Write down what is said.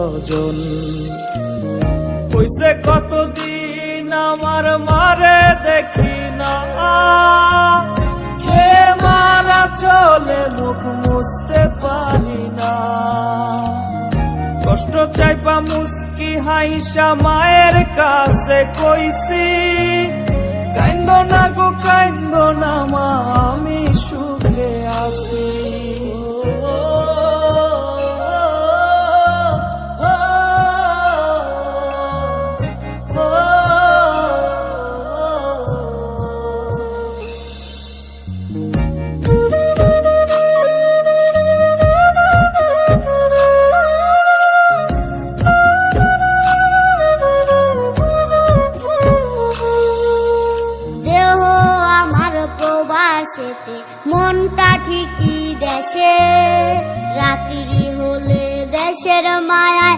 জন হইছে কতদিন আমার মারে দেখি না, খেয়ে মারা চলে মুখ মুছতে পারি না। কষ্ট চাইপা মুস্কি হাইসা মায়ের কাছে কইছি, কাইন্দ না গো কাইন্দ না মা, আমি সুখে আছি।